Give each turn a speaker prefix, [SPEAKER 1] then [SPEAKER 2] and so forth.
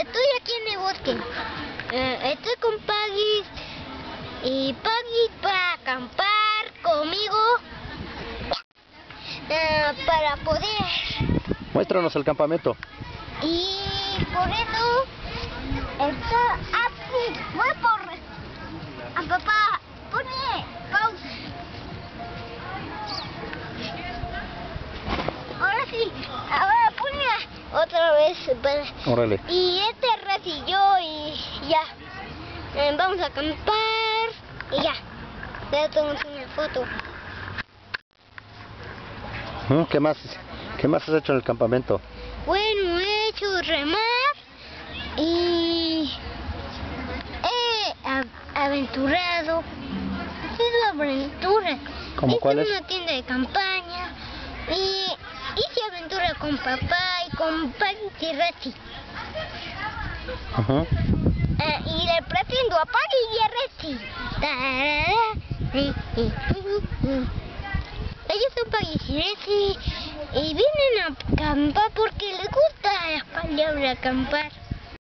[SPEAKER 1] Estoy aquí en el bosque. Estoy con Paggy. Y Paggy va a acampar conmigo para poder.
[SPEAKER 2] Muéstranos el campamento.
[SPEAKER 1] Y por eso está aquí. Voy por. Papá, pone pausa. Ahora sí, ahora pone otra vez.
[SPEAKER 2] Órale.
[SPEAKER 1] Y este Raz y yo y ya. Vamos a acampar y ya. Ya tomamos una foto.
[SPEAKER 2] ¿Qué más has hecho en el campamento?
[SPEAKER 1] Bueno, he hecho remar y he aventurado. ¿Qué es la aventura?
[SPEAKER 2] ¿Cómo cuál es?
[SPEAKER 1] Hice una tienda de campaña y hice aventura con papá y con Paggy y Rachi. Y le presento a Paggy y a Rachi. Ellos son Paggy y Rachi y vienen a acampar porque les gusta la palabra acampar.